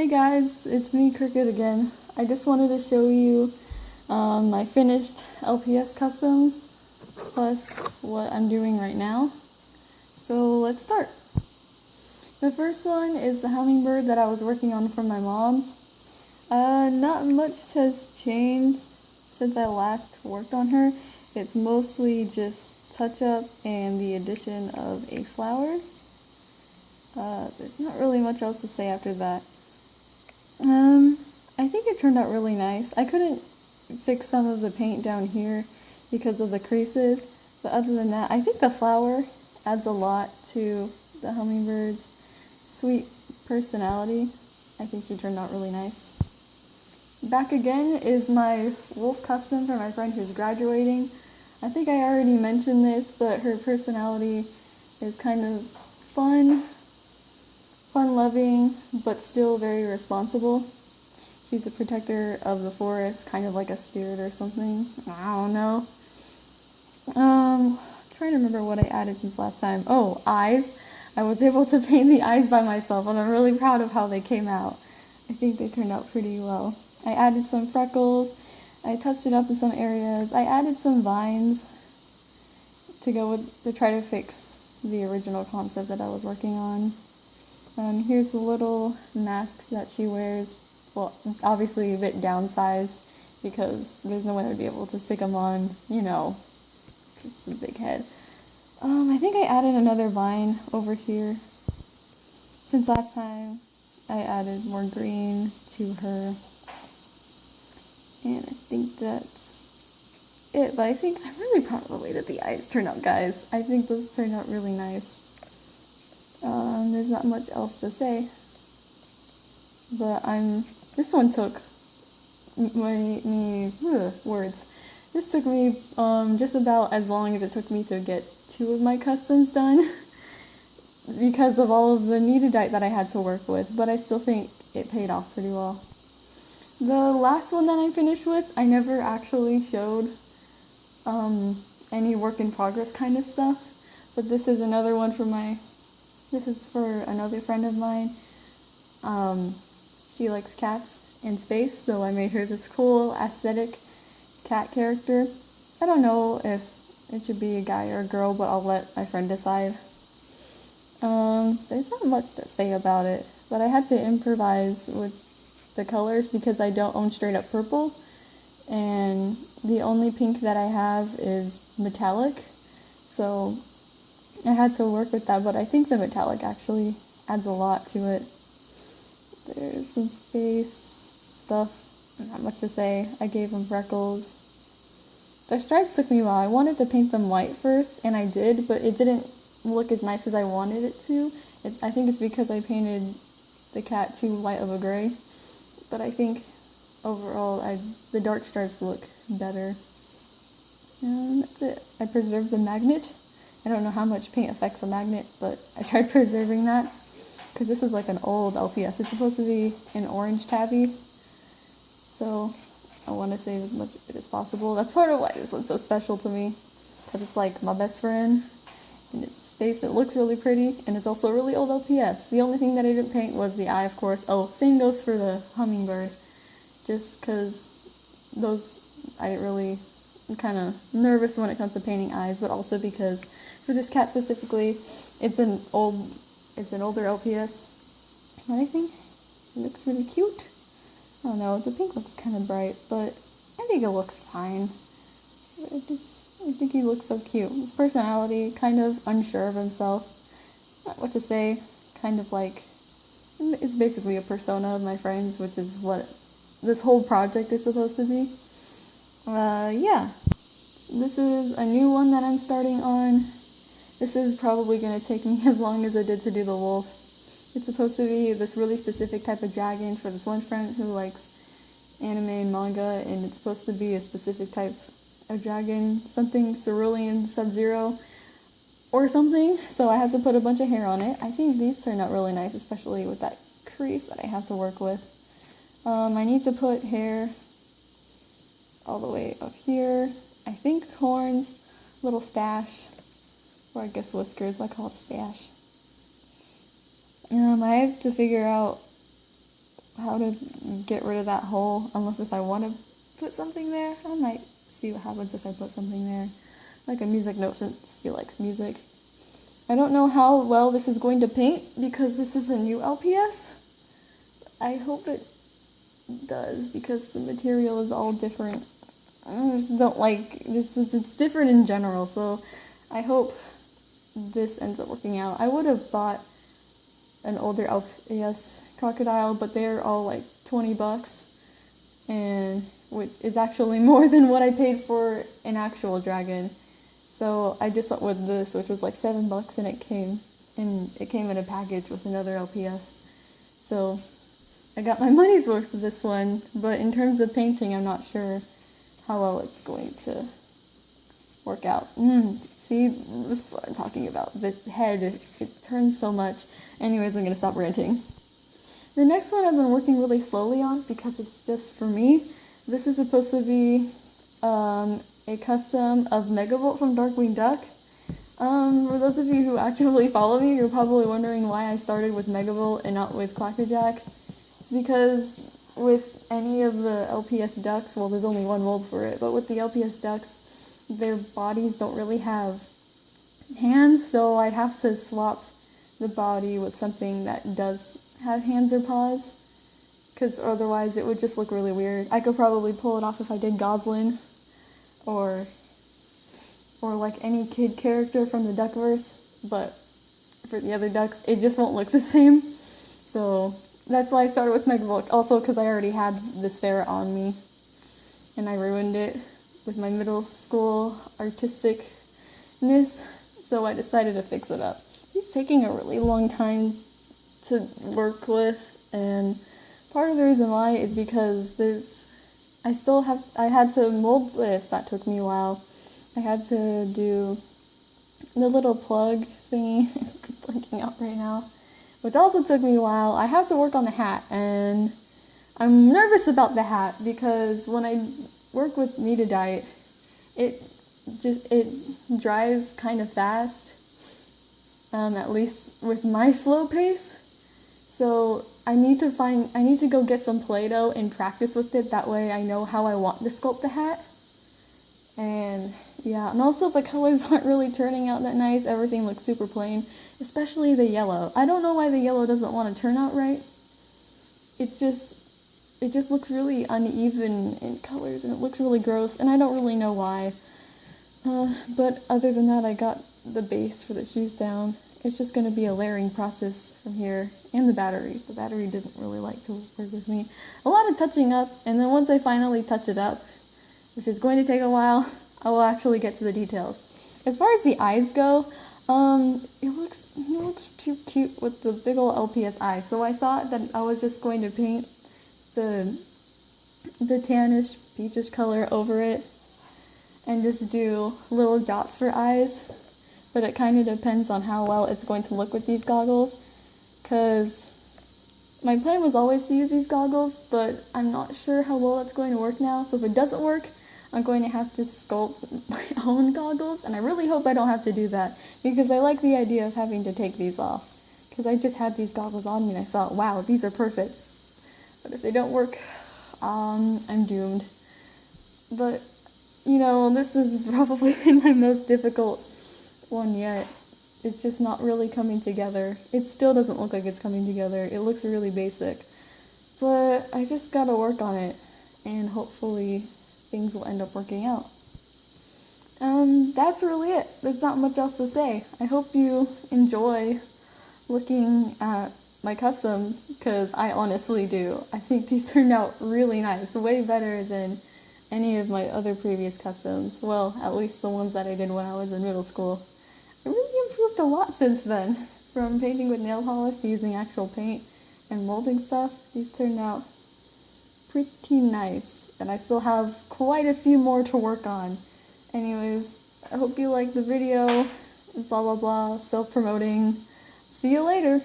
Hey guys, it's me, Cricket, again. I just wanted to show you my finished LPS Customs plus what I'm doing right now. So let's start. The first one is the hummingbird that I was working on from my mom. Not much has changed since I last worked on her. It's mostly just touch-up and the addition of a flower. There's not really much else to say after that. I think it turned out really nice. I couldn't fix some of the paint down here because of the creases, but other than that, I think the flower adds a lot to the hummingbird's sweet personality. I think she turned out really nice. Back again is my wolf custom for my friend who's graduating. I think I already mentioned this, but her personality is kind of fun-loving, but still very responsible. She's a protector of the forest, kind of like a spirit or something. I don't know. Trying to remember what I added since last time. Oh, eyes. I was able to paint the eyes by myself, and I'm really proud of how they came out. I think they turned out pretty well. I added some freckles. I touched it up in some areas. I added some vines to try to fix the original concept that I was working on. Here's the little masks that she wears. Well, obviously a bit downsized because there's no way I'd be able to stick them on, it's a big head. I think I added another vine over here. Since last time, I added more green to her. And I think that's it, but I'm really proud of the way that the eyes turned out, guys. I think those turned out really nice. There's not much else to say, but this one took words. This took me just about as long as it took me to get 2 of my customs done because of all of the kneaditite that I had to work with, but I still think it paid off pretty well. The last one that I finished with, I never actually showed any work in progress kind of stuff, but this is another one this is for another friend of mine. She likes cats in space, so I made her this cool aesthetic cat character. I don't know if it should be a guy or a girl, but I'll let my friend decide. There's not much to say about it, but I had to improvise with the colors because I don't own straight up purple, and the only pink that I have is metallic, so I had to work with that, but I think the metallic actually adds a lot to it. There's some space stuff, not much to say. I gave them freckles. The stripes took me a while. I wanted to paint them white first, and I did, but it didn't look as nice as I wanted it to. I think it's because I painted the cat too light of a gray, but I think overall the dark stripes look better. And that's it. I preserved the magnet. I don't know how much paint affects a magnet, but I tried preserving that because this is like an old LPS. It's supposed to be an orange tabby, so I want to save as much of it as possible. That's part of why this one's so special to me, because it's like my best friend, and it's space. It looks really pretty, and it's also a really old LPS. The only thing that I didn't paint was the eye, of course. Oh, same goes for the hummingbird, just because I'm kind of nervous when it comes to painting eyes, but also because for this cat specifically, it's an older LPS, and I think it looks really cute. I don't know, the pink looks kind of bright, but I think it looks fine. I think he looks so cute. His personality, kind of unsure of himself, not what to say, kind of like, it's basically a persona of my friend's, which is what this whole project is supposed to be. Yeah. This is a new one that I'm starting on. This is probably going to take me as long as it did to do the wolf. It's supposed to be this really specific type of dragon for this one friend who likes anime and manga, and it's supposed to be a specific type of dragon, something cerulean Sub-Zero or something, so I had to put a bunch of hair on it. I think these turned out really nice, especially with that crease that I have to work with. I need to put hair all the way up here. I think horns, little stash, or I guess whiskers, I call it a stash. I have to figure out how to get rid of that hole, unless if I want to put something there. I might see what happens if I put something there, like a music note since she likes music. I don't know how well this is going to paint because this is a new LPS. I hope it does because the material is all different. I just don't like this. It's different in general, so I hope this ends up working out. I would have bought an older LPS crocodile, but they're all like $20, and which is actually more than what I paid for an actual dragon. So I just went with this, which was like $7, and it came in a package with another LPS. So I got my money's worth with this one, but in terms of painting, I'm not sure how well it's going to work out. See, this is what I'm talking about. The head, it turns so much. Anyways, I'm gonna stop ranting. The next one I've been working really slowly on because it's just for me. This is supposed to be a custom of Megavolt from Darkwing Duck. For those of you who actively follow me, you're probably wondering why I started with Megavolt and not with Quackerjack. It's because with any of the LPS ducks, well, there's only one mold for it, but with the LPS ducks, their bodies don't really have hands, so I'd have to swap the body with something that does have hands or paws, because otherwise it would just look really weird. I could probably pull it off if I did Goslin, or like any kid character from the Duckverse, but for the other ducks, it just won't look the same. So that's why I started with Megavolt. Also, because I already had this ferret on me, and I ruined it with my middle school artisticness, so I decided to fix it up. He's taking a really long time to work with, and part of the reason why is because I had to mold this. That took me a while. I had to do the little plug thingy, I'm blanking out right now, which also took me a while. I had to work on the hat, and I'm nervous about the hat because when I work with kneaditite, it dries kind of fast, at least with my slow pace. So I need to go get some Play-Doh and practice with it. That way I know how I want to sculpt the hat. And yeah, and also the colors aren't really turning out that nice. Everything looks super plain, especially the yellow. I don't know why the yellow doesn't want to turn out right. It just looks really uneven in colors, and it looks really gross, and I don't really know why. But other than that, I got the base for the shoes down. It's just going to be a layering process from here, and the battery. The battery didn't really like to work with me. A lot of touching up, and then once I finally touch it up, which is going to take a while, I will actually get to the details. As far as the eyes go, it looks too cute with the big ol' LPS eyes. So I thought that I was just going to paint the tannish, peachish color over it and just do little dots for eyes. But it kind of depends on how well it's going to look with these goggles, because my plan was always to use these goggles, but I'm not sure how well it's going to work now. So if it doesn't work, I'm going to have to sculpt my own goggles, and I really hope I don't have to do that, because I like the idea of having to take these off, because I just had these goggles on me and I thought, wow, these are perfect. But if they don't work, I'm doomed. But, you know, this has probably been my most difficult one yet. It's just not really coming together. It still doesn't look like it's coming together. It looks really basic. But I just gotta work on it, and hopefully things will end up working out. That's really it. There's not much else to say. I hope you enjoy looking at my customs, because I honestly do. I think these turned out really nice, way better than any of my other previous customs. Well, at least the ones that I did when I was in middle school. I really improved a lot since then. From painting with nail polish to using actual paint and molding stuff, these turned out pretty nice. And I still have quite a few more to work on. Anyways, I hope you liked the video. Blah blah blah, self-promoting. See you later!